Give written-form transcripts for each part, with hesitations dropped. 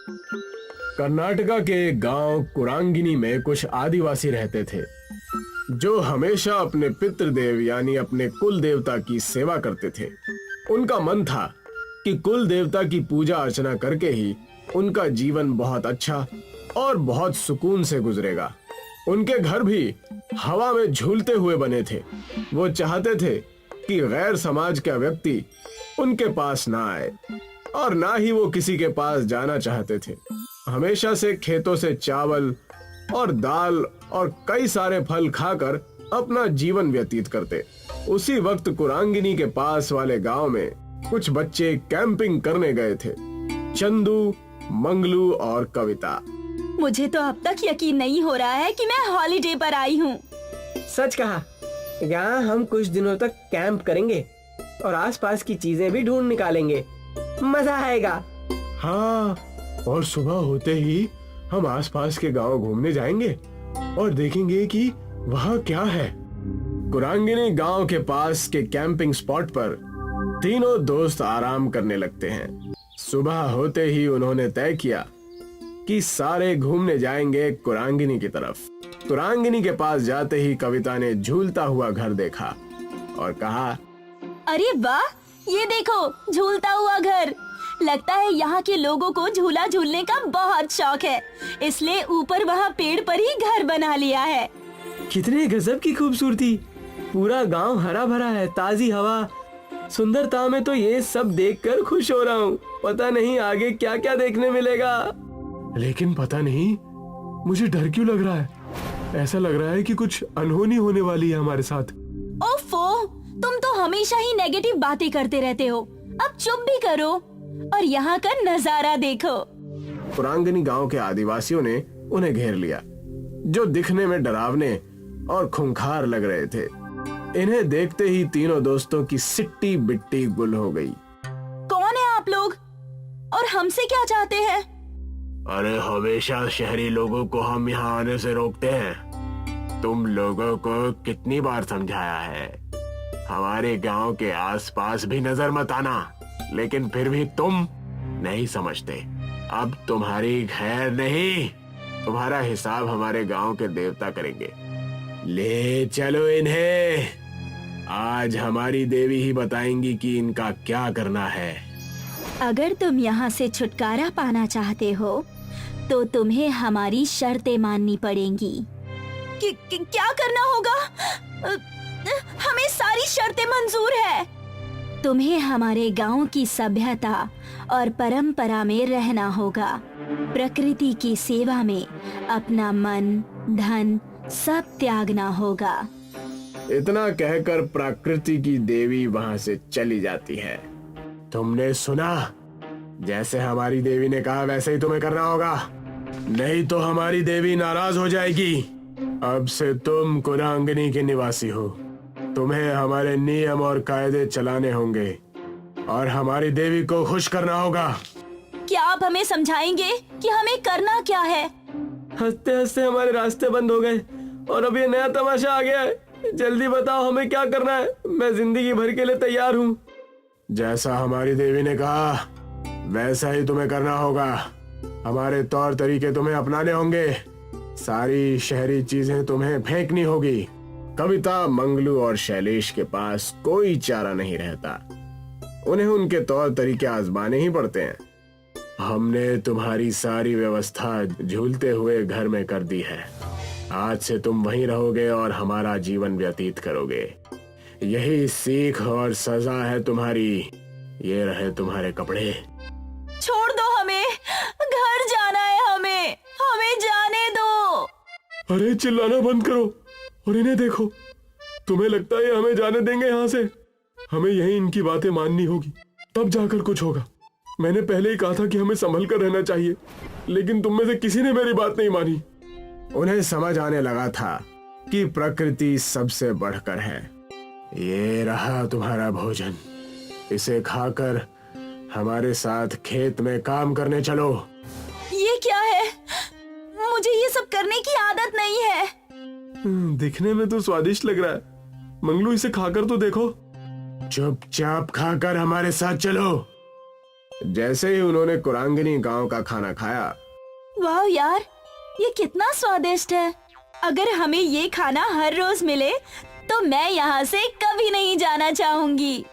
कर्नाटका के गांव कुरांगिनी में कुछ आदिवासी रहते थे जो हमेशा अपने पितृदेव यानी अपने कुल देवता की सेवा करते थे। उनका मन था कि कुल देवता की पूजा अर्चना करके ही उनका जीवन बहुत अच्छा और बहुत सुकून से गुजरेगा। उनके घर भी हवा में झूलते हुए बने थे। वो चाहते थे कि गैर समाज का व्यक्ति उनके पास ना आए और ना ही वो किसी के पास जाना चाहते थे। हमेशा से खेतों से चावल और दाल और कई सारे फल खाकर अपना जीवन व्यतीत करते। उसी वक्त कुरांगिनी के पास वाले गांव में कुछ बच्चे कैंपिंग करने गए थे, चंदू, मंगलू और कविता। मुझे तो अब तक यकीन नहीं हो रहा है कि मैं हॉलिडे पर आई हूँ। सच कहा। यहाँ हम कुछ दिनों तक कैंप करेंगे और आसपास की चीजें भी ढूंढ निकालेंगे। मजा आएगा। हाँ, और सुबह होते ही हम आसपास के गांव घूमने जाएंगे और देखेंगे कि वहाँ क्या है। कुरांगिनी गांव के पास के कैंपिंग स्पॉट पर तीनों दोस्त आराम करने लगते हैं। सुबह होते ही उन्होंने तय किया कि सारे घूमने जाएंगे कुरांगिनी की तरफ। कुरांगिनी के पास जाते ही कविता ने झूलता हुआ घर देखा और कहा, अरे वाह, ये देखो झूलता हुआ घर। लगता है यहाँ के लोगों को झूला झूलने का बहुत शौक है, इसलिए ऊपर वहाँ पेड़ पर ही घर बना लिया है। कितने गजब की खूबसूरती। पूरा गांव हरा भरा है, ताजी हवा, सुंदरता में तो ये सब देखकर खुश हो रहा हूँ। पता नहीं आगे क्या क्या देखने मिलेगा। लेकिन पता नहीं मुझे डर क्यों लग रहा है। ऐसा लग रहा है कि कुछ अनहोनी होने वाली है हमारे साथ। ओफो, तुम तो हमेशा ही नेगेटिव बातें करते रहते हो। अब चुप भी करो और यहाँ का नजारा देखो। कुरांगिनी गांव के आदिवासियों ने उन्हें घेर लिया, जो दिखने में डरावने और खूंखार लग रहे थे। इन्हें देखते ही तीनों दोस्तों की सिट्टी बिट्टी गुल हो गई। कौन है आप लोग और हमसे क्या चाहते हैं? अरे, हमेशा शहरी लोगों को हम यहाँ आने से रोकते हैं। तुम लोगों को कितनी बार समझाया है, हमारे गांव के आसपास भी नजर मत आना, लेकिन फिर भी तुम नहीं समझते। अब तुम्हारी खैर नहीं, तुम्हारा हिसाब हमारे गांव के देवता करेंगे। ले चलो इन्हें, आज हमारी देवी ही बताएंगी कि इनका क्या करना है। अगर तुम यहाँ से छुटकारा पाना चाहते हो तो तुम्हें हमारी शर्तें माननी पड़ेंगी। क्या करना होगा? हमें सारी शर्तें मंजूर है। तुम्हें हमारे गांव की सभ्यता और परंपरा में रहना होगा। प्रकृति की सेवा में अपना मन, धन सब त्यागना होगा। इतना कहकर प्रकृति की देवी वहां से चली जाती है। तुमने सुना, जैसे हमारी देवी ने कहा वैसे ही तुम्हें करना होगा, नहीं तो हमारी देवी नाराज हो जाएगी। अब से तुम कुरांगिनी के निवासी हो, तुम्हें हमारे नियम और कायदे चलाने होंगे और हमारी देवी को खुश करना होगा। क्या आप हमें समझाएंगे कि हमें करना क्या है? हंसते हंसते हमारे रास्ते बंद हो गए और अब ये नया तमाशा आ गया है। जल्दी बताओ हमें क्या करना है। मैं जिंदगी भर के लिए तैयार हूँ। जैसा हमारी देवी ने कहा वैसा ही तुम्हें करना होगा। हमारे तौर तरीके तुम्हें अपनाने होंगे। सारी शहरी चीजें तुम्हें फेंकनी होगी। कविता, मंगलू और शैलेश के पास कोई चारा नहीं रहता। उन्हें उनके तौर तरीके आजमाने ही पड़ते हैं। हमने तुम्हारी सारी व्यवस्था झूलते हुए घर में कर दी है। आज से तुम वहीं रहोगे और हमारा जीवन व्यतीत करोगे। यही सीख और सजा है तुम्हारी। ये रहे तुम्हारे कपड़े। छोड़ दो हमें, घर जाना है हमें, हमें जाने दो। अरे चिल्लाना बंद करो और इन्हें देखो। तुम्हें लगता है हमें जाने देंगे यहाँ से? हमें यही इनकी बातें माननी होगी, तब जाकर कुछ होगा। मैंने पहले ही कहा था कि हमें संभल कर रहना चाहिए, लेकिन तुम में से किसी ने मेरी बात नहीं मानी। उन्हें समझ आने लगा था कि प्रकृति सबसे बढ़कर है। ये रहा तुम्हारा भोजन, इसे खाकर हमारे साथ खेत में काम करने चलो। ये क्या है? मुझे ये सब करने की आदत नहीं है। दिखने में तो स्वादिष्ट लग रहा है। मंगलू, इसे खाकर तो देखो। चुपचाप खाकर हमारे साथ चलो। जैसे ही उन्होंने कुरांगिनी गांव का खाना खाया, वाह यार, ये कितना स्वादिष्ट है। अगर हमें ये खाना हर रोज मिले तो मैं यहाँ से कभी नहीं जाना चाहूंगी।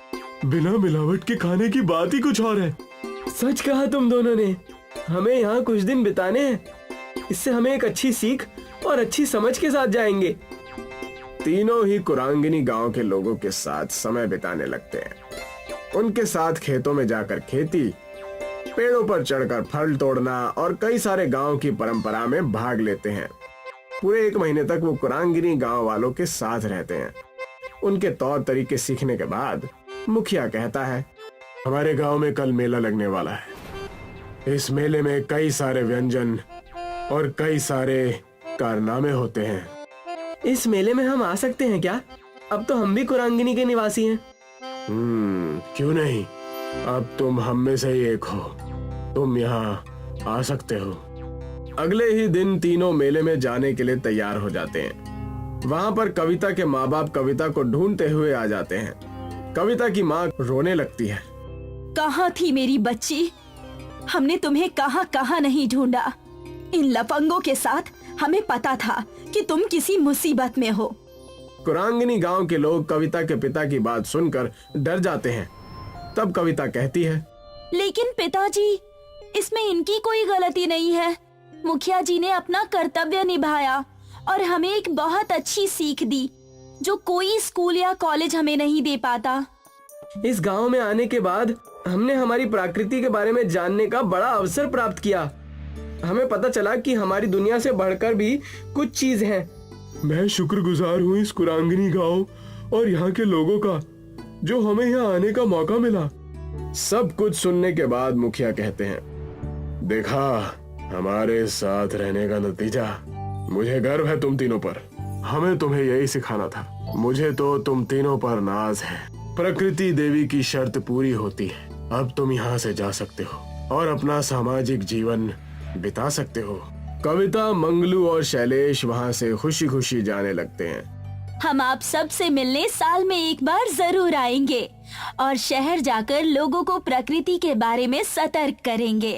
बिना मिलावट के खाने की बात ही कुछ और है। सच कहा तुम दोनों ने। हमें यहाँ कुछ दिन बिताने हैं। इससे हमें एक अच्छी सीख और अच्छी समझ के साथ जाएंगे। तीनों ही कुरांगिनी गांव के लोगों के साथ समय बिताने लगते हैं। उनके साथ खेतों में जाकर खेती, पेड़ों पर चढ़कर फल तोड़ना और कई सारे गांव की परंपरा में भाग लेते हैं। पूरे 1 महीने तक वो कुरांगिनी गांव वालों के साथ रहते हैं। उनके तौर तरीके सीखने के बाद मुखिया कहता है, हमारे गांव में कल मेला लगने वाला है। इस मेले में कई सारे व्यंजन और कई सारे कारनामे होते हैं। इस मेले में हम आ सकते हैं क्या? अब तो हम भी कुरांगिनी के निवासी हैं। क्यों नहीं? अब तुम हम में से ही एक हो। तुम यहाँ आ सकते हो। अगले ही दिन तीनों मेले में जाने के लिए तैयार हो जाते हैं। वहाँ पर कविता के माँ बाप कविता को ढूंढते हुए आ जाते हैं। कविता की माँ रोने लगती है। कहाँ थी मेरी बच्ची? हमने तुम्हें कहाँ कहाँ नहीं ढूंढा। इन लफंगों के साथ हमें पता था कि तुम किसी मुसीबत में हो। कुरांगिनी गांव के लोग कविता के पिता की बात सुनकर डर जाते हैं। तब कविता कहती है, लेकिन पिताजी, इसमें इनकी कोई गलती नहीं है। मुखिया जी ने अपना कर्तव्य निभाया और हमें एक बहुत अच्छी सीख दी जो कोई स्कूल या कॉलेज हमें नहीं दे पाता। इस गांव में आने के बाद हमने हमारी प्रकृति के बारे में जानने का बड़ा अवसर प्राप्त किया। हमें पता चला कि हमारी दुनिया से बढ़कर भी कुछ चीज है। मैं शुक्रगुजार हूँ इस कुरांगिनी गांव और यहाँ के लोगों का जो हमें यहाँ आने का मौका मिला। सब कुछ सुनने के बाद मुखिया कहते हैं, देखा हमारे साथ रहने का नतीजा। मुझे गर्व है तुम तीनों पर। हमें तुम्हें यही सिखाना था। मुझे तो तुम तीनों पर नाज है। प्रकृति देवी की शर्त पूरी होती है। अब तुम यहाँ से जा सकते हो और अपना सामाजिक जीवन बिता सकते हो। कविता, मंगलू और शैलेश वहाँ से खुशी खुशी जाने लगते हैं। हम आप सब से मिलने साल में एक बार जरूर आएंगे और शहर जाकर लोगों को प्रकृति के बारे में सतर्क करेंगे।